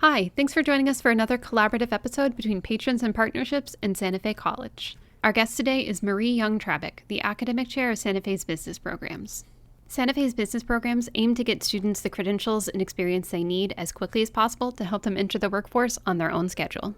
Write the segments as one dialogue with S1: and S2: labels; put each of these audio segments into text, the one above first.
S1: Hi, thanks for joining us for another collaborative episode between Patrons and Partnerships and Santa Fe College. Our guest today is Marie Young-Trabbic, the Academic Chair of Santa Fe's Business Programs. Santa Fe's business programs aim to get students the credentials and experience they need as quickly as possible to help them enter the workforce on their own schedule.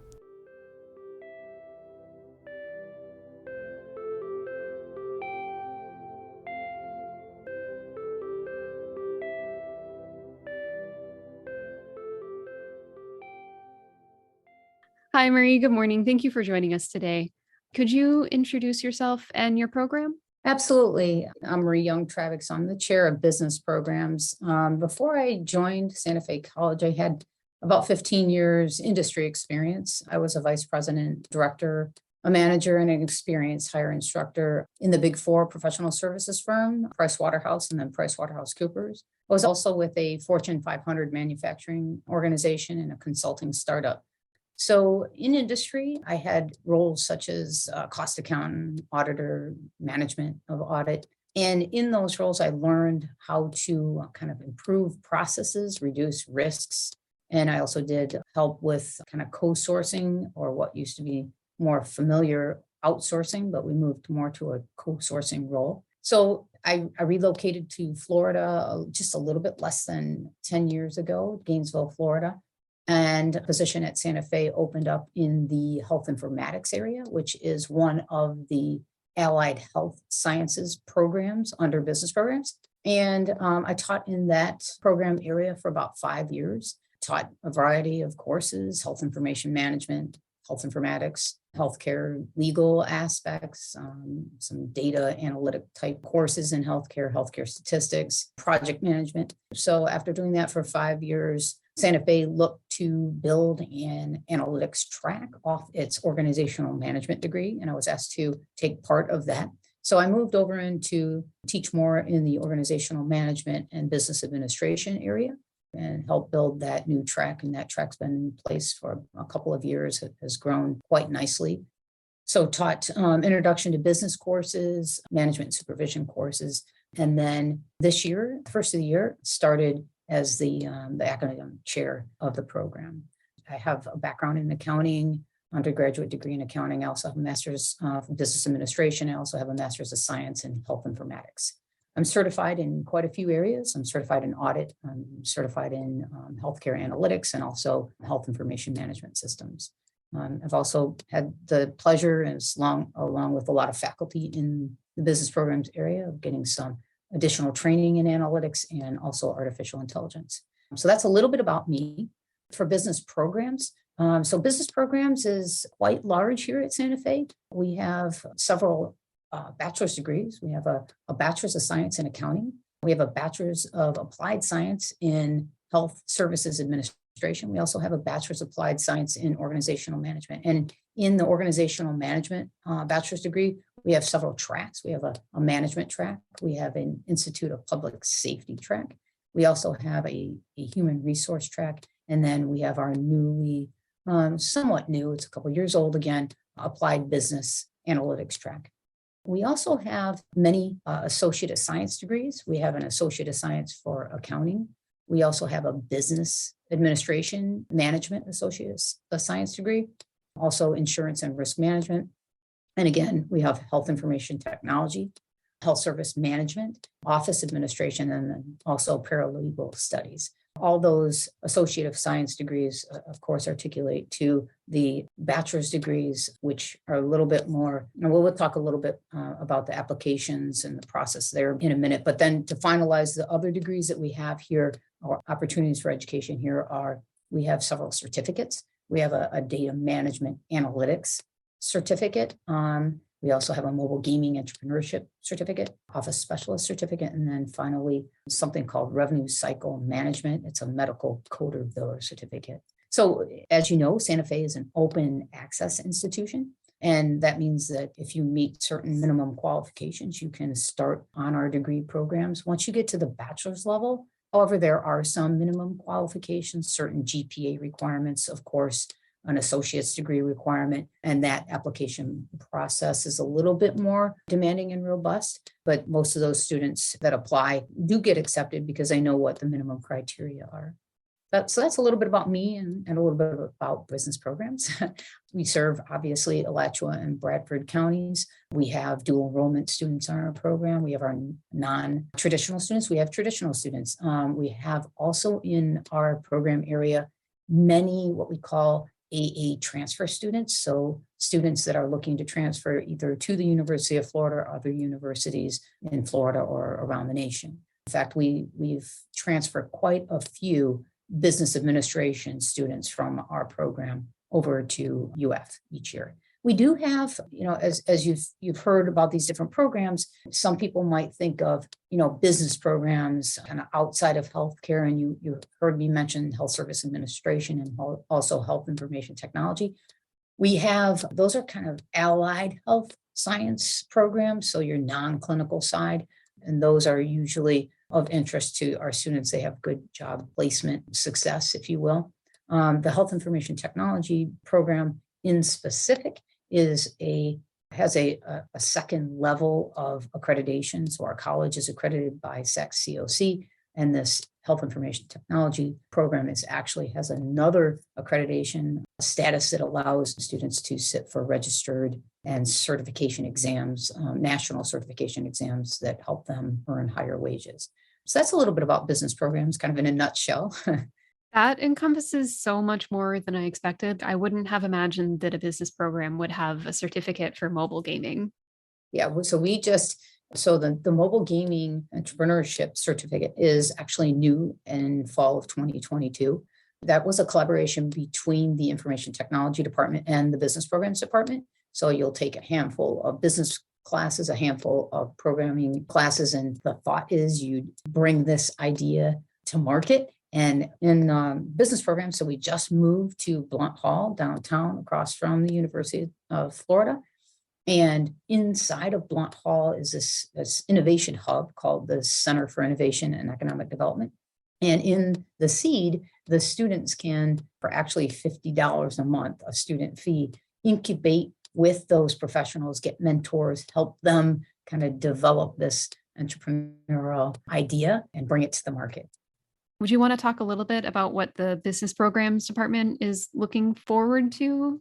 S1: Hi, Marie. Good morning. Thank you for joining us today. Could you introduce yourself and your program?
S2: Absolutely. I'm Marie Young-Trabbic. So I'm the chair of business programs. Before I joined Santa Fe College, I had about 15 years industry experience. I was a vice president, director, a manager, and an experienced higher instructor in the Big Four professional services firm, Pricewaterhouse, and then PricewaterhouseCoopers. I was also with a Fortune 500 manufacturing organization and a consulting startup. So in industry, I had roles such as cost accountant, auditor, management of audit. And in those roles, I learned how to kind of improve processes, reduce risks. And I also did help with kind of co-sourcing, or what used to be more familiar outsourcing, but we moved more to a co-sourcing role. So I relocated to Florida just a little bit less than 10 years ago, Gainesville, Florida. And a position at Santa Fe opened up in the health informatics area, which is one of the allied health sciences programs under business programs. And I taught in that program area for about 5 years, taught a variety of courses: health information management, health informatics, healthcare legal aspects, some data analytic type courses in healthcare statistics, project management. So after doing that for 5 years, Santa Fe looked to build an analytics track off its organizational management degree, and I was asked to take part of that. So I moved over into teach more in the organizational management and business administration area and help build that new track. And that track's been in place for a couple of years. It has grown quite nicely. So taught introduction to business courses, management supervision courses. And then this year, first of the year, started as the academic chair of the program. I have a background in accounting, undergraduate degree in accounting. I also have a master's of business administration. I also have a master's of science in health informatics. I'm certified in quite a few areas. I'm certified in audit. I'm certified in healthcare analytics and also health information management systems. I've also had the pleasure, along with a lot of faculty in the business programs area, of getting some additional training in analytics and also artificial intelligence. So that's a little bit about me. For business programs, so business programs is quite large here at Santa Fe. We have several bachelor's degrees. We have a bachelor's of science in accounting. We have a bachelor's of applied science in health services administration. We also have a bachelor's of applied science in organizational management. And in the organizational management bachelor's degree, we have several tracks. We have a management track. We have an Institute of Public Safety track. We also have a human resource track. And then we have our newly, somewhat new, it's a couple years old again, applied business analytics track. We also have many associate of science degrees. We have an associate of science for accounting. We also have a business administration management associate of science degree, also insurance and risk management. And again, we have health information technology, health service management, office administration, and then also paralegal studies. All those associate of science degrees, of course, articulate to the bachelor's degrees, which are a little bit more, and we'll talk a little bit about the applications and the process there in a minute. But then to finalize the other degrees that we have here, or opportunities for education here, are we have several certificates. We have a data management analytics certificate. We also have a mobile gaming entrepreneurship certificate, office specialist certificate, and then finally something called revenue cycle management. It's a medical coder biller certificate. So as you know, Santa Fe is an open access institution. And that means that if you meet certain minimum qualifications, you can start on our degree programs. Once you get to the bachelor's level, however, there are some minimum qualifications, certain GPA requirements, of course, an associate's degree requirement, and that application process is a little bit more demanding and robust. But most of those students that apply do get accepted because they know what the minimum criteria are. So that's a little bit about me and a little bit about business programs. We serve obviously Alachua and Bradford counties. We have dual enrollment students on our program. We have our non-traditional students. We have traditional students. We have also in our program area many what we call AA transfer students. So students that are looking to transfer either to the University of Florida or other universities in Florida or around the nation. In fact, we've transferred quite a few business administration students from our program over to UF each year. We do have, as you've heard about these different programs, some people might think of, business programs kind of outside of healthcare, and you heard me mention health service administration and also health information technology. We have, those are kind of allied health science programs, so your non-clinical side, and those are usually of interest to our students. They have good job placement success, if you will. The health information technology program in specific has a second level of accreditation. So our college is accredited by SAC-COC, and this health information technology program has another accreditation status that allows students to sit for registered and certification exams, national certification exams that help them earn higher wages. So that's a little bit about business programs, kind of in a nutshell.
S1: That encompasses so much more than I expected. I wouldn't have imagined that a business program would have a certificate for mobile gaming.
S2: Yeah, so the mobile gaming entrepreneurship certificate is actually new in fall of 2022. That was a collaboration between the information technology department and the business programs department. So you'll take a handful of business classes, a handful of programming classes, and the thought is you bring this idea to market. And in business programs, so we just moved to Blunt Hall downtown across from the University of Florida. And inside of Blunt Hall is this innovation hub called the Center for Innovation and Economic Development. And in the seed, the students can, for actually $50 a month, a student fee, incubate with those professionals, get mentors, help them kind of develop this entrepreneurial idea and bring it to the market.
S1: Would you want to talk a little bit about what the business programs department is looking forward to?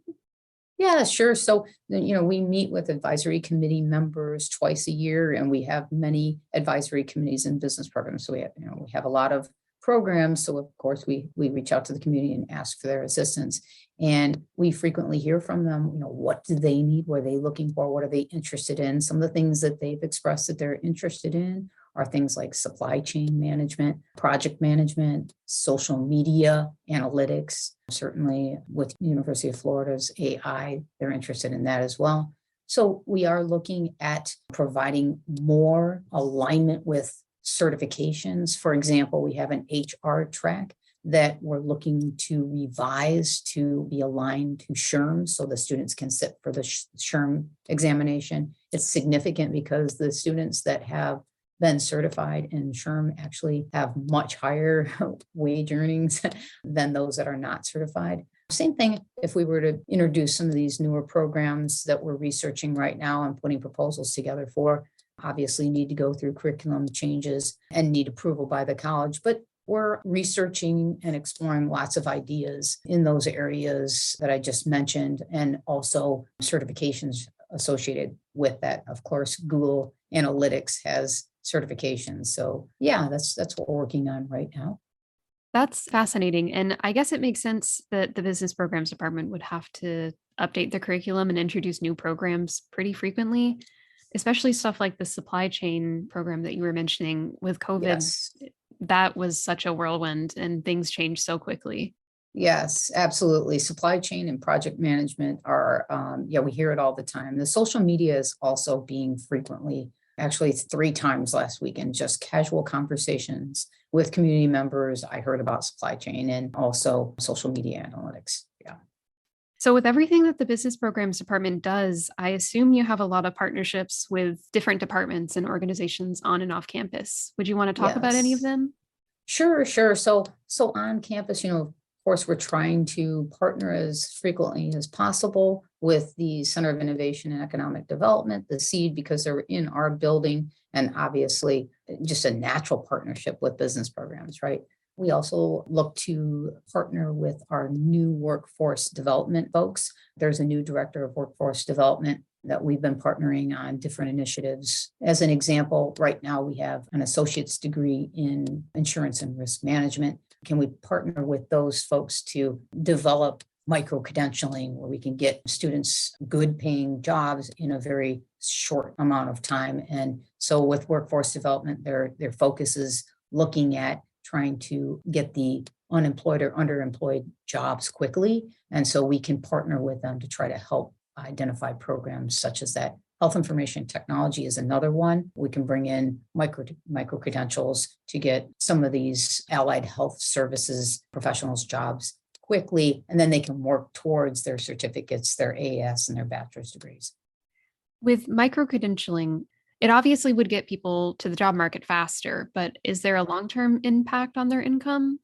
S2: Yeah, sure. So, we meet with advisory committee members twice a year, and we have many advisory committees and business programs. So we have a lot of programs. So of course we reach out to the community and ask for their assistance. And we frequently hear from them, what do they need? What are they looking for? What are they interested in? Some of the things that they've expressed that they're interested in are things like supply chain management, project management, social media, analytics. Certainly with University of Florida's AI, they're interested in that as well. So we are looking at providing more alignment with certifications. For example, we have an HR track that we're looking to revise to be aligned to SHRM, so the students can sit for the SHRM examination. It's significant because the students that have been certified in SHRM actually have much higher wage earnings than those that are not certified. Same thing if we were to introduce some of these newer programs that we're researching right now and putting proposals together for. Obviously need to go through curriculum changes and need approval by the college, but we're researching and exploring lots of ideas in those areas that I just mentioned, and also certifications associated with that. Of course, Google Analytics has certifications. So yeah, that's what we're working on right now.
S1: That's fascinating. And I guess it makes sense that the business programs department would have to update the curriculum and introduce new programs pretty frequently, especially stuff like the supply chain program that you were mentioning with COVID.
S2: Yes.
S1: That was such a whirlwind and things changed so quickly.
S2: Yes, absolutely. Supply chain and project management are, we hear it all the time. The social media is also being frequently, actually 3 times last week, in just casual conversations with community members. I heard about supply chain and also social media analytics. Yeah.
S1: So with everything that the business programs department does, I assume you have a lot of partnerships with different departments and organizations on and off campus. Would you want to talk about any of
S2: Yes.
S1: them?
S2: Sure. So on campus, of course, we're trying to partner as frequently as possible with the Center of Innovation and Economic Development, the SEED, because they're in our building, and obviously just a natural partnership with business programs, right? We also look to partner with our new workforce development folks. There's a new director of workforce development that we've been partnering on different initiatives. As an example, right now we have an associate's degree in insurance and risk management. Can we partner with those folks to develop micro-credentialing where we can get students good paying jobs in a very short amount of time? And so with workforce development, their focus is looking at trying to get the unemployed or underemployed jobs quickly. And so we can partner with them to try to help identify programs such as that. Health information technology is another one. We can bring in micro credentials to get some of these allied health services professionals jobs quickly, and then they can work towards their certificates, their AS and their bachelor's degrees.
S1: With microcredentialing, it obviously would get people to the job market faster, but is there a long-term impact on their income?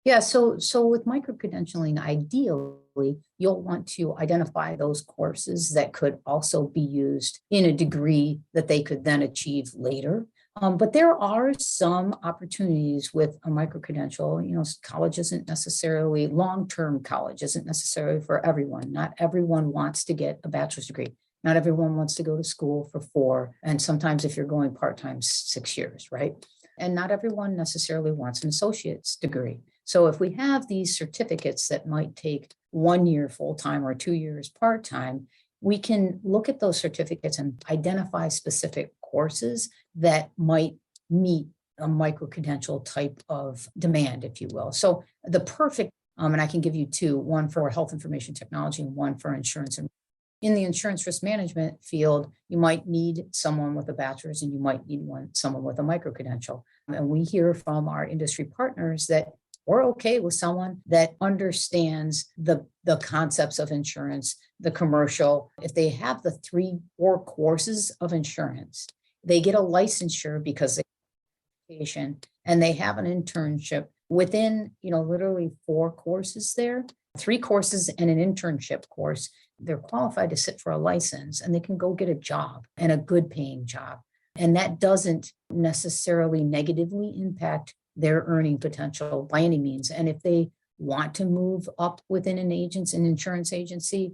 S2: Yeah, so with micro-credentialing, ideally, you'll want to identify those courses that could also be used in a degree that they could then achieve later. But there are some opportunities with a micro-credential. College isn't necessarily, long-term college isn't necessarily for everyone. Not everyone wants to get a bachelor's degree. Not everyone wants to go to school for 4, and sometimes if you're going part-time, 6 years, right? And not everyone necessarily wants an associate's degree. So if we have these certificates that might take 1 year full-time or 2 years part-time, we can look at those certificates and identify specific courses that might meet a micro-credential type of demand, if you will. So the perfect, and I can give you 2, one for health information technology and one for insurance. In the insurance risk management field, you might need someone with a bachelor's and you might need someone with a micro-credential. And we hear from our industry partners that we're okay with someone that understands the concepts of insurance, the commercial. If they have the 3 or 4 courses of insurance, they get a licensure because they have education and they have an internship within, literally 4 courses there, 3 courses and an internship course. They're qualified to sit for a license and they can go get a job, and a good paying job. And that doesn't necessarily negatively impact their earning potential by any means. And if they want to move up within an insurance agency,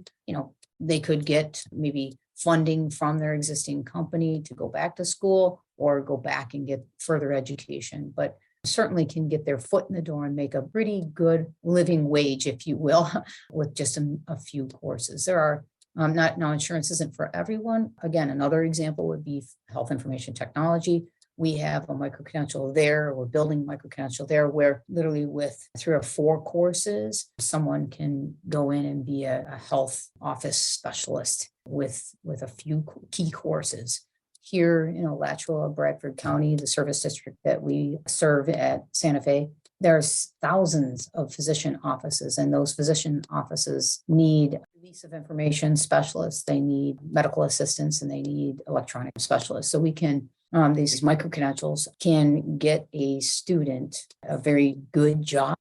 S2: they could get maybe funding from their existing company to go back to school or go back and get further education, but certainly can get their foot in the door and make a pretty good living wage, if you will, with just a few courses. There are now insurance isn't for everyone. Again, another example would be health information technology. We have a micro-credential there. We're building micro-credential there where literally with 3 or 4 courses, someone can go in and be a health office specialist with a few key courses. Here in Alachua, Bradford County, the service district that we serve at Santa Fe, there's thousands of physician offices, and those physician offices need release of information specialists, they need medical assistants, and they need electronic specialists. So we can, these micro-credentials can get a student a very good job,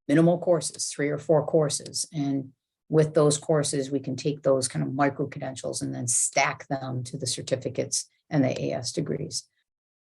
S2: minimal courses, 3 or 4 courses. And with those courses, we can take those kind of micro-credentials and then stack them to the certificates and the AS degrees.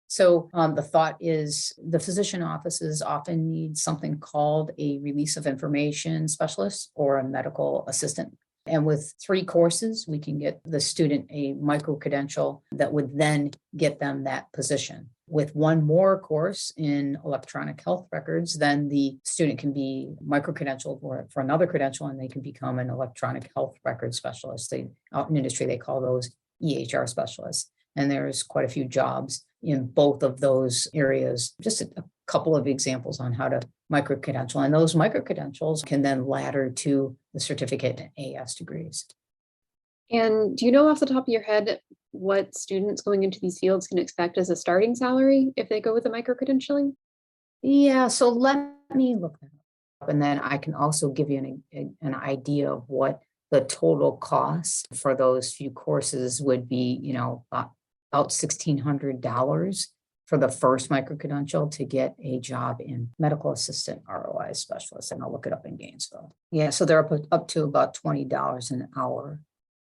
S2: So the thought is the physician offices often need something called a release of information specialist or a medical assistant. And with 3 courses, we can get the student a micro-credential that would then get them that position. With 1 more course in electronic health records, then the student can be micro-credentialed for another credential, and they can become an electronic health record specialist. Out in industry, they call those EHR specialists. And there's quite a few jobs in both of those areas. Just a couple of examples on how to micro-credential. And those micro-credentials can then ladder to the certificate and AS degrees.
S1: And do you know off the top of your head what students going into these fields can expect as a starting salary if they go with the micro-credentialing?
S2: Yeah, so let me look that up, and then I can also give you an idea of what the total cost for those few courses would be, about $1,600 for the first micro-credential to get a job in medical assistant ROI specialist. And I'll look it up in Gainesville. Yeah, so they're up to about $20 an hour.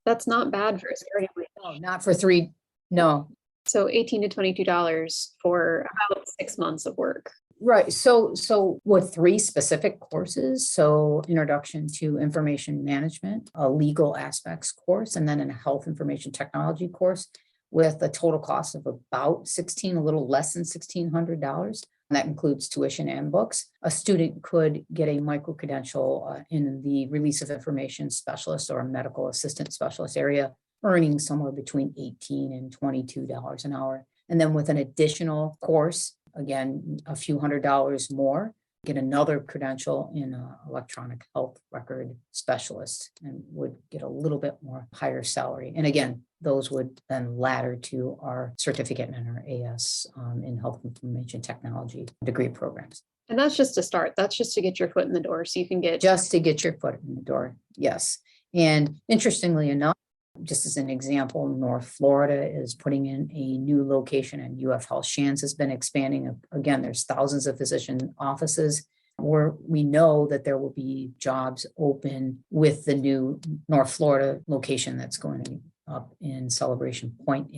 S1: That's not bad for a starting wage.
S2: No, not for 3. No.
S1: So $18 to $22 for about 6 months of work.
S2: Right. So with three specific courses, so introduction to information management, a legal aspects course, and then a health information technology course with a total cost of about a little less than $1,600. That includes tuition and books. A student could get a micro-credential in the release of information specialist or medical assistant specialist area, earning somewhere between $18 and $22 an hour. And then with an additional course, again, a few $100s more, get another credential in electronic health record specialist and would get a little bit more higher salary. And again, those would then ladder to our certificate and our AS in health information technology degree programs.
S1: And that's just to start. That's just to get your foot in the door so you can get.
S2: Just to get your foot in the door. Yes. And interestingly enough, just as an example, North Florida is putting in a new location, and UF Health Shands has been expanding. Again, there's thousands of physician offices where we know that there will be jobs open with the new North Florida location that's going to be up in Celebration Point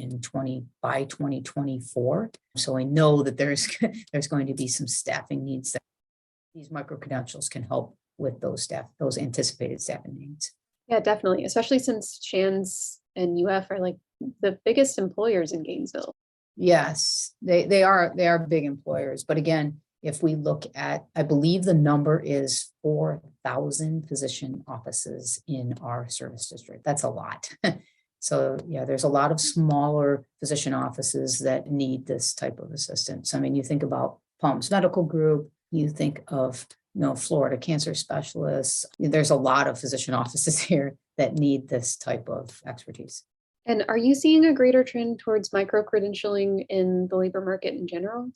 S2: by 2024. So I know that there's going to be some staffing needs that these micro-credentials can help with those anticipated staffing needs.
S1: Yeah, definitely. Especially since Shands and UF are like the biggest employers in Gainesville.
S2: Yes, they are big employers. But again, if we look at, I believe the number is 4,000 physician offices in our service district. That's a lot. So yeah, there's a lot of smaller physician offices that need this type of assistance. I mean, you think about Palms Medical Group, you think of Florida cancer specialists. There's a lot of physician offices here that need this type of expertise.
S1: And are you seeing a greater trend towards micro-credentialing in the labor market in general?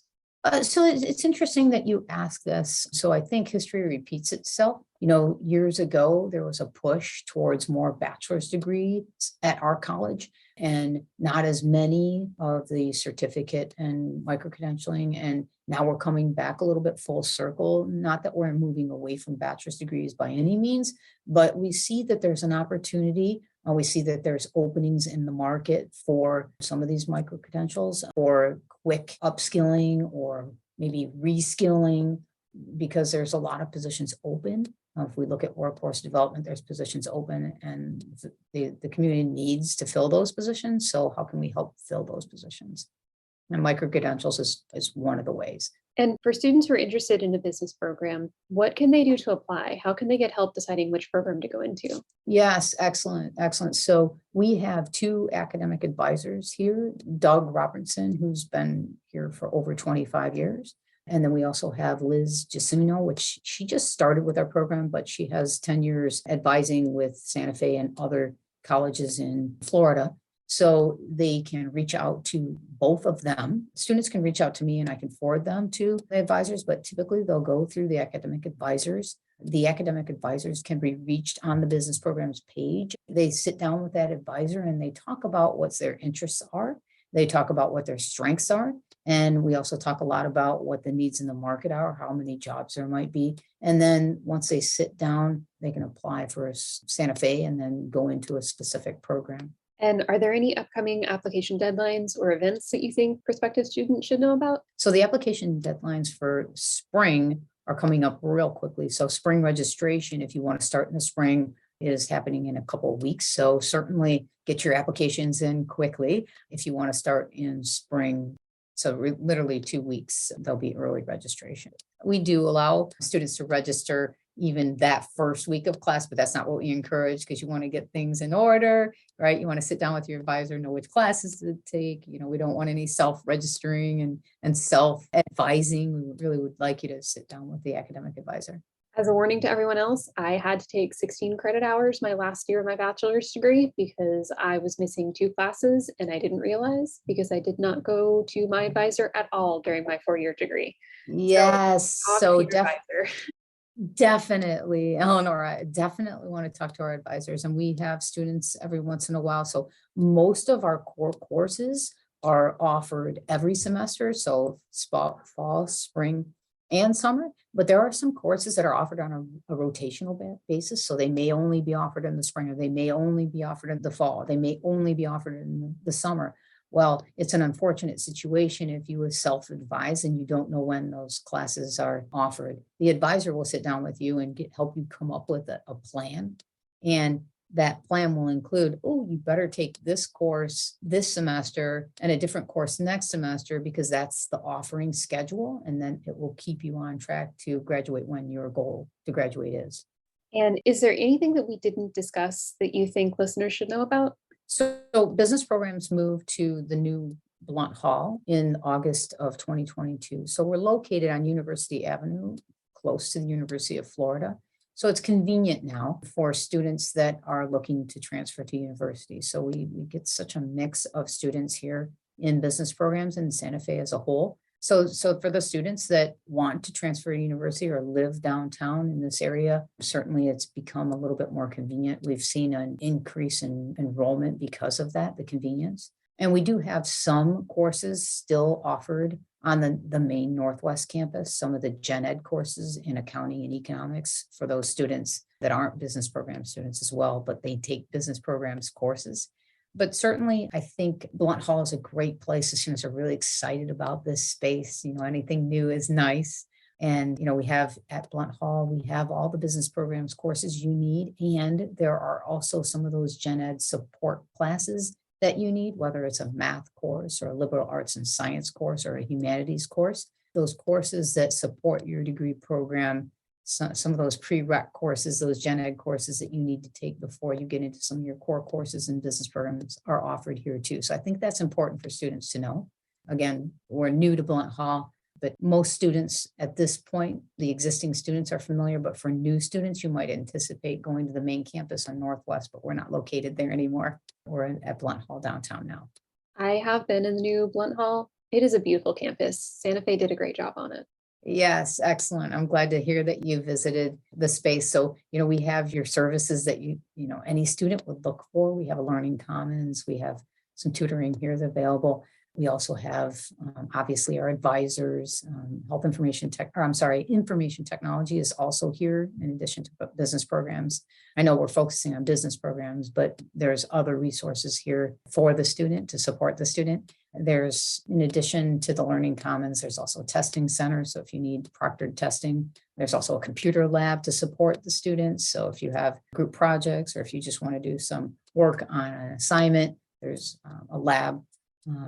S2: So it's interesting that you ask this. So I think history repeats itself. Years ago, there was a push towards more bachelor's degrees at our college and not as many of the certificate and micro-credentialing. And now we're coming back a little bit full circle. Not that we're moving away from bachelor's degrees by any means, but we see that there's an opportunity. We see that there's openings in the market for some of these micro-credentials or quick upskilling or maybe reskilling, because there's a lot of positions open. If we look at workforce development, there's positions open and the community needs to fill those positions. So how can we help fill those positions? And micro-credentials is one of the ways.
S1: And for students who are interested in a business program, what can they do to apply? How can they get help deciding which program to go into?
S2: Yes, excellent. So we have two academic advisors here, Doug Robertson, who's been here for over 25 years. And then we also have Liz Giacimino, which she just started with our program, but she has 10 years advising with Santa Fe and other colleges in Florida. So they can reach out to both of them. Students can reach out to me and I can forward them to the advisors, but typically they'll go through the academic advisors. The academic advisors can be reached on the business programs page. They sit down with that advisor and they talk about what their interests are. They talk about what their strengths are. And we also talk a lot about what the needs in the market are, how many jobs there might be. And then once they sit down, they can apply for a Santa Fe and then go into a specific program.
S1: And are there any upcoming application deadlines or events that you think prospective students should know about?
S2: So the application deadlines for spring are coming up real quickly. So spring registration, if you want to start in the spring, is happening in a couple of weeks. So certainly get your applications in quickly if you want to start in spring. So literally 2 weeks, there'll be early registration. We do allow students to register even that first week of class, but that's not what we encourage because you want to get things in order, right? You want to sit down with your advisor, know which classes to take. We don't want any self-registering and self-advising. We really would like you to sit down with the academic advisor.
S1: As a warning to everyone else, I had to take 16 credit hours my last year of my bachelor's degree because I was missing 2 classes and I didn't realize because I did not go to my advisor at all during my 4-year degree.
S2: Yes. So
S1: definitely,
S2: Eleanor, I definitely want to talk to our advisors, and we have students every once in a while. So most of our core courses are offered every semester. So fall, spring, and summer, but there are some courses that are offered on a rotational basis. So they may only be offered in the spring, or they may only be offered in the fall. They may only be offered in the summer. Well, it's an unfortunate situation if you is self-advised and you don't know when those classes are offered. The advisor will sit down with you and help you come up with a plan. And that plan will include, oh, you better take this course this semester and a different course next semester because that's the offering schedule. And then it will keep you on track to graduate when your goal to graduate is.
S1: And is there anything that we didn't discuss that you think listeners should know about?
S2: So business programs moved to the new Blunt Hall in August of 2022. So we're located on University Avenue, close to the University of Florida. So it's convenient now for students that are looking to transfer to university. So we get such a mix of students here in business programs in Santa Fe as a whole. So for the students that want to transfer to university or live downtown in this area, certainly it's become a little bit more convenient. We've seen an increase in enrollment because of that, the convenience. And we do have some courses still offered on the main Northwest campus, some of the gen ed courses in accounting and economics for those students that aren't business program students as well, but they take business programs courses. But certainly, I think Blunt Hall is a great place. The students are really excited about this space. Anything new is nice. And, we have at Blunt Hall, we have all the business programs courses you need. And there are also some of those gen ed support classes that you need, whether it's a math course or a liberal arts and science course or a humanities course. Those courses that support your degree program, some of those prereq courses, those gen ed courses that you need to take before you get into some of your core courses and business programs are offered here too. So I think that's important for students to know. Again, we're new to Blunt Hall, but most students at this point, the existing students are familiar, but for new students, you might anticipate going to the main campus on Northwest, but we're not located there anymore. We're at Blunt Hall downtown now.
S1: I have been in the new Blunt Hall. It is a beautiful campus. Santa Fe did a great job on it.
S2: Yes, excellent. I'm glad to hear that you visited the space. So, we have your services that any student would look for. We have a learning commons. We have some tutoring here that's available. We also have, obviously, our advisors, information technology is also here in addition to business programs. I know we're focusing on business programs, but there's other resources here for the student to support the student. There's, in addition to the learning commons, there's also a testing center. So if you need proctored testing, there's also a computer lab to support the students. So if you have group projects or if you just want to do some work on an assignment, there's a lab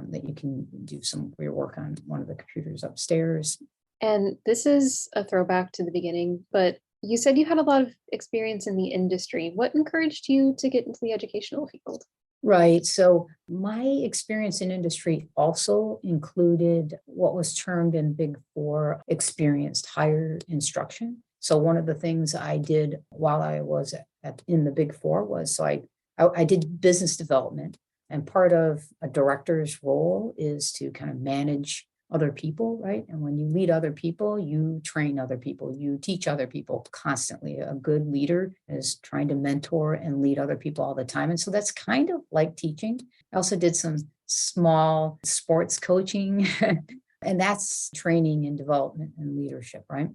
S2: that you can do some of your work on one of the computers upstairs.
S1: And this is a throwback to the beginning, but you said you had a lot of experience in the industry. What encouraged you to get into the educational field?
S2: Right. So my experience in industry also included what was termed in Big Four experienced higher instruction. So one of the things I did while I was in the Big Four was, I did business development. And part of a director's role is to kind of manage other people, right? And when you lead other people, you train other people, you teach other people constantly. A good leader is trying to mentor and lead other people all the time. And so that's kind of like teaching. I also did some small sports coaching, and that's training and development and leadership, right?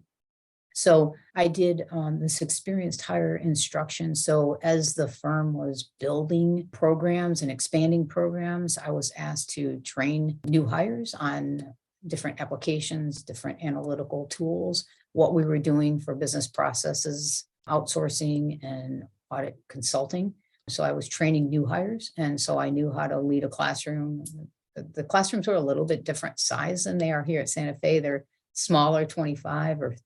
S2: So I did this experienced higher instruction. So as the firm was building programs and expanding programs, I was asked to train new hires on different applications, different analytical tools, what we were doing for business processes, outsourcing and audit consulting. So I was training new hires. And so I knew how to lead a classroom. The classrooms were a little bit different size than they are here at Santa Fe. They're smaller, 25 or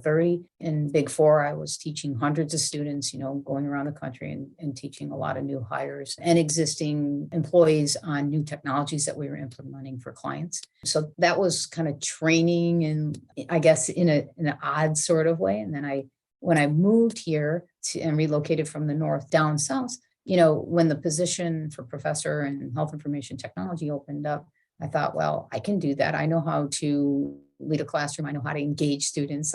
S2: 30. In Big Four, I was teaching hundreds of students, going around the country and teaching a lot of new hires and existing employees on new technologies that we were implementing for clients. So that was kind of training, and I guess in an odd sort of way. And then when I moved here and relocated from the north down south, when the position for professor in health information technology opened up, I thought, well, I can do that. I know how to lead a classroom. I know how to engage students.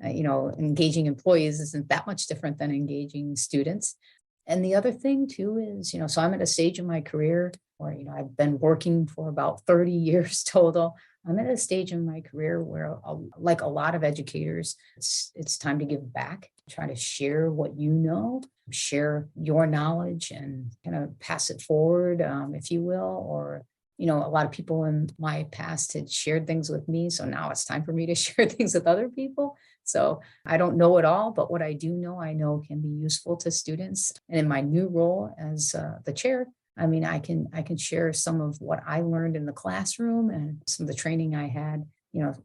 S2: Engaging employees isn't that much different than engaging students. And the other thing too is, so I'm at a stage in my career where, I've been working for about 30 years total. I'm at a stage in my career where, like a lot of educators, it's time to give back, try to share what you know, share your knowledge and kind of pass it forward, if you will, or a lot of people in my past had shared things with me. So now it's time for me to share things with other people. So I don't know it all, but what I do know, I know can be useful to students. And in my new role as the chair, I mean, I can share some of what I learned in the classroom and some of the training I had,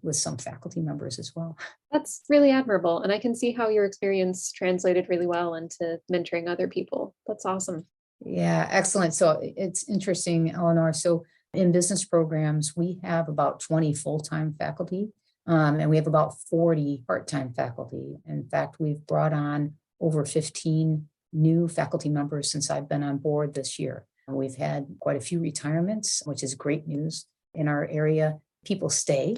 S2: with some faculty members as well.
S1: That's really admirable. And I can see how your experience translated really well into mentoring other people. That's awesome.
S2: Yeah, excellent. So it's interesting, Eleanor. So in business programs, we have about 20 full-time faculty, and we have about 40 part-time faculty. In fact, we've brought on over 15 new faculty members since I've been on board this year. And we've had quite a few retirements, which is great news in our area. People stay.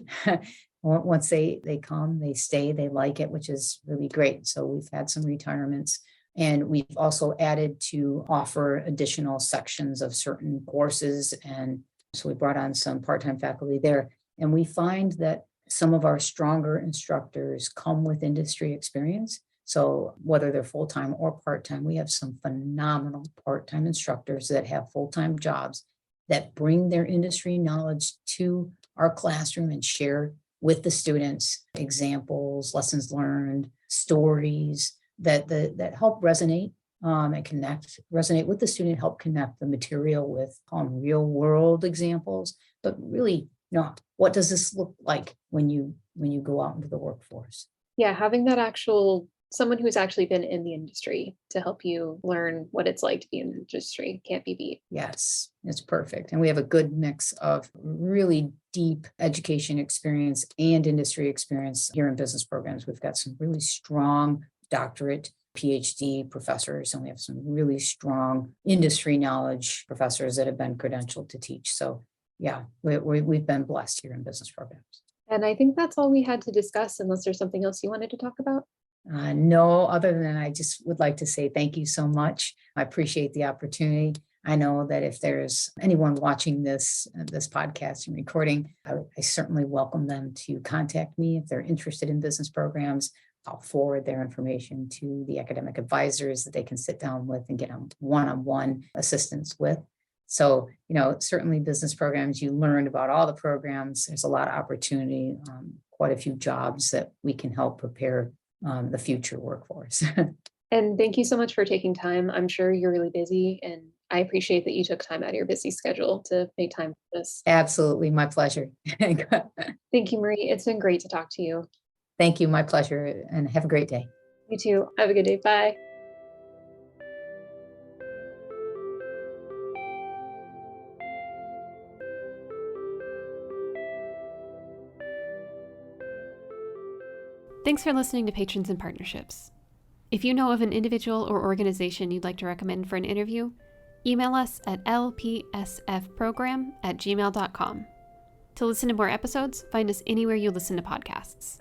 S2: Once they come, they stay, they like it, which is really great. So we've had some retirements. And we've also added to offer additional sections of certain courses. And so we brought on some part-time faculty there. And we find that some of our stronger instructors come with industry experience. So whether they're full-time or part-time, we have some phenomenal part-time instructors that have full-time jobs that bring their industry knowledge to our classroom and share with the students examples, lessons learned, stories that help resonate and resonate with the student, help connect the material with real world examples. But really, what does this look like when you go out into the workforce?
S1: Yeah, having that actual someone who's actually been in the industry to help you learn what it's like to be in the industry can't be beat.
S2: Yes, it's perfect. And we have a good mix of really deep education experience and industry experience here in business programs. We've got some really strong doctorate, PhD professors, and we have some really strong industry knowledge professors that have been credentialed to teach. So yeah, we've been blessed here in business programs.
S1: And I think that's all we had to discuss, unless there's something else you wanted to talk about.
S2: No, other than I just would like to say thank you so much. I appreciate the opportunity. I know that if there's anyone watching this podcast and recording, I certainly welcome them to contact me if they're interested in business programs. I'll forward their information to the academic advisors that they can sit down with and get one-on-one assistance with. So, certainly business programs, you learned about all the programs. There's a lot of opportunity, quite a few jobs that we can help prepare the future workforce.
S1: And thank you so much for taking time. I'm sure you're really busy, and I appreciate that you took time out of your busy schedule to make time for this.
S2: Absolutely. My pleasure.
S1: Thank you, Marie. It's been great to talk to you.
S2: Thank you. My pleasure. And have a great day.
S1: You too. Have a good day. Bye. Thanks for listening to Patrons and Partnerships. If you know of an individual or organization you'd like to recommend for an interview, email us at lpsfprogram@gmail.com. To listen to more episodes, find us anywhere you listen to podcasts.